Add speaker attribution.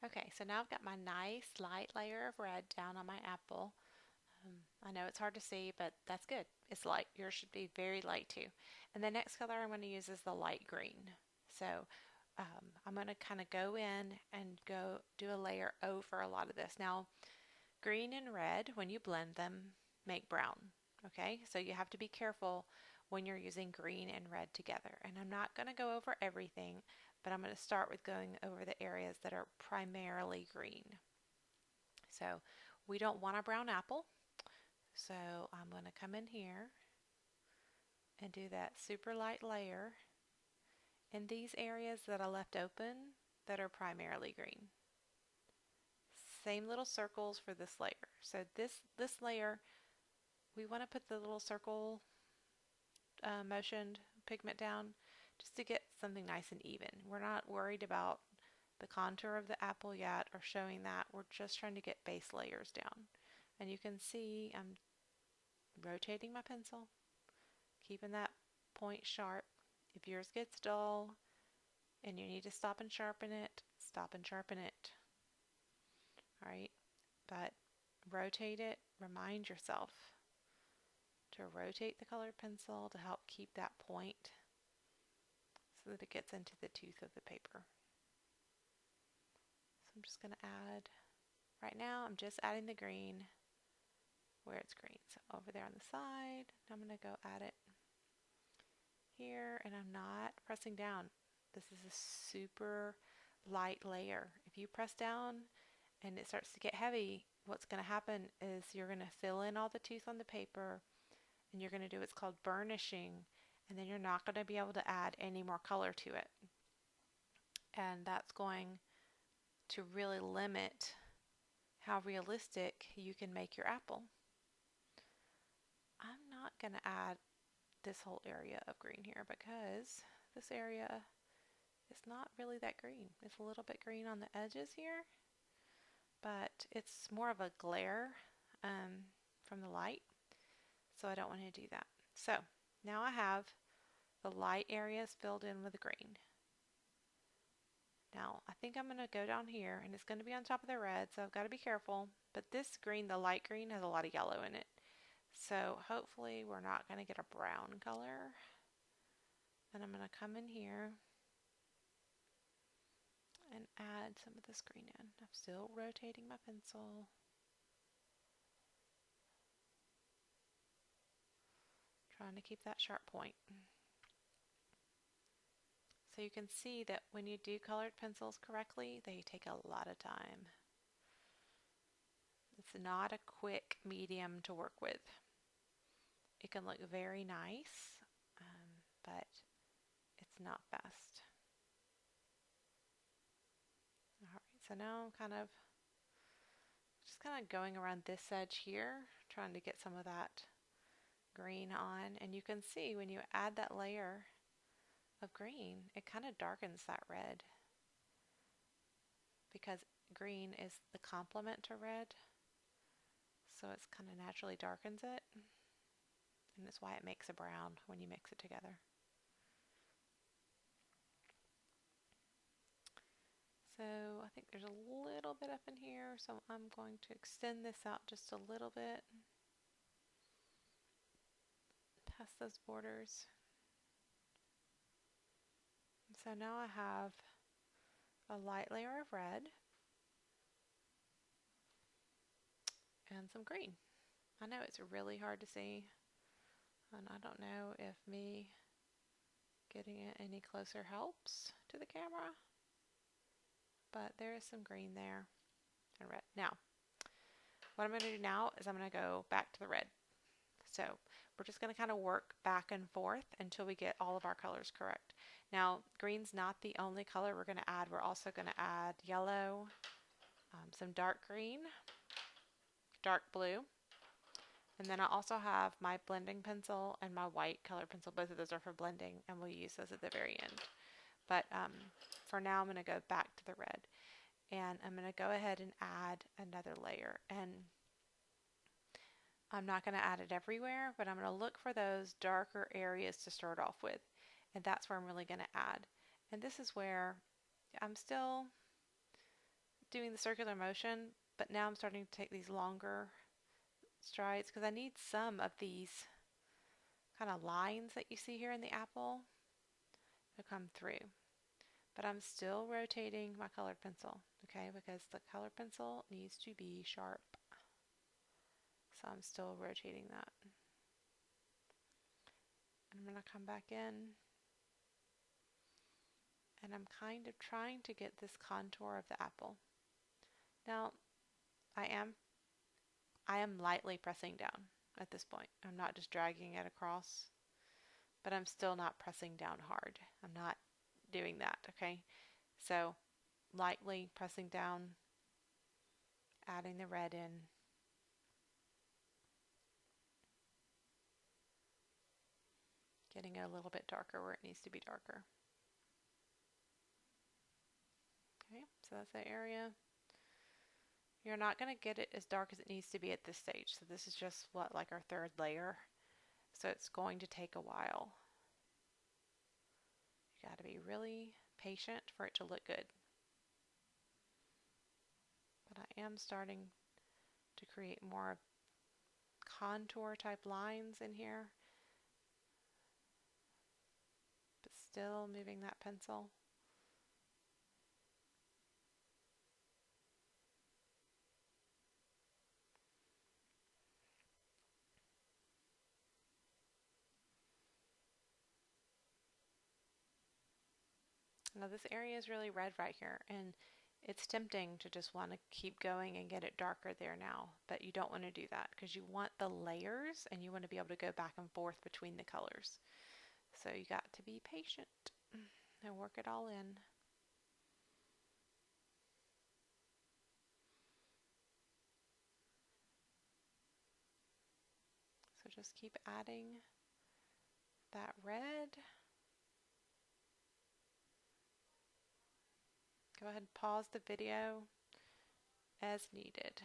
Speaker 1: Okay, so now I've got my nice light layer of red down on my apple. I know it's hard to see, but that's good. It's light. Yours should be very light too. And the next color I'm going to use is the light green. So I'm going to kind of go in and go do a layer over a lot of this. Now, green and red, when you blend them, make brown. Okay, so you have to be careful when you're using green and red together. And I'm not going to go over everything, but I'm going to start with going over the areas that are primarily green. So we don't want a brown apple, so I'm going to come in here and do that super light layer in these areas that I left open that are primarily green. Same little circles for this layer. So this layer, we want to put the little circle motioned pigment down just to get something nice and even. We're not worried about the contour of the apple yet or showing that. We're just trying to get base layers down. And you can see I'm rotating my pencil, keeping that point sharp. If yours gets dull and you need to stop and sharpen it, stop and sharpen it. All right, but rotate it. Remind yourself to rotate the colored pencil to help keep that point so that it gets into the tooth of the paper. So I'm just going to add, right now I'm just adding the green where it's green. So over there on the side, I'm going to go add it here, and I'm not pressing down. This is a super light layer. If you press down and it starts to get heavy, what's going to happen is you're going to fill in all the tooth on the paper and you're going to do what's called burnishing, and then you're not going to be able to add any more color to it. And that's going to really limit how realistic you can make your apple. I'm not going to add this whole area of green here because this area is not really that green. It's a little bit green on the edges here, but it's more of a glare from the light, so I don't want to do that. So now I have the light areas filled in with the green. Now I think I'm going to go down here and it's going to be on top of the red, so I've got to be careful. But this green, the light green, has a lot of yellow in it. So hopefully we're not going to get a brown color. And I'm going to come in here and add some of this green in. I'm still rotating my pencil. Trying to keep that sharp point. So you can see that when you do colored pencils correctly, they take a lot of time. It's not a quick medium to work with. It can look very nice, but it's not fast. Alright, so now I'm just kind of going around this edge here, trying to get some of that green on. And you can see when you add that layer of green, it kind of darkens that red because green is the complement to red. So it's kind of naturally darkens it. And that's why it makes a brown when you mix it together. So I think there's a little bit up in here, so I'm going to extend this out just a little bit past those borders. So now I have a light layer of red and some green. I know it's really hard to see, and I don't know if me getting it any closer helps to the camera, but there is some green there and red. Now, what I'm going to do now is I'm going to go back to the red. So we're just going to kind of work back and forth until we get all of our colors correct. Now, green's not the only color we're going to add. We're also going to add yellow, some dark green, dark blue, and then I also have my blending pencil and my white color pencil. Both of those are for blending, and we'll use those at the very end. But for now, I'm going to go back to the red, and I'm going to go ahead and add another layer. And I'm not going to add it everywhere, but I'm going to look for those darker areas to start off with. And that's where I'm really going to add. And this is where I'm still doing the circular motion, but now I'm starting to take these longer strides because I need some of these kind of lines that you see here in the apple to come through. But I'm still rotating my colored pencil, okay, because the colored pencil needs to be sharp. So I'm still rotating that. I'm going to come back in, and I'm kind of trying to get this contour of the apple. Now, I am lightly pressing down at this point. I'm not just dragging it across, but I'm still not pressing down hard. I'm not doing that, okay? So lightly pressing down, adding the red in. Getting it a little bit darker where it needs to be darker. Okay, so that's the area. You're not going to get it as dark as it needs to be at this stage. So this is just what, like our third layer. So it's going to take a while. You got to be really patient for it to look good. But I am starting to create more contour type lines in here, but still moving that pencil. Now this area is really red right here, and it's tempting to just want to keep going and get it darker there now, but you don't want to do that because you want the layers and you want to be able to go back and forth between the colors. So you got to be patient and work it all in. So just keep adding that red. Go ahead and pause the video as needed.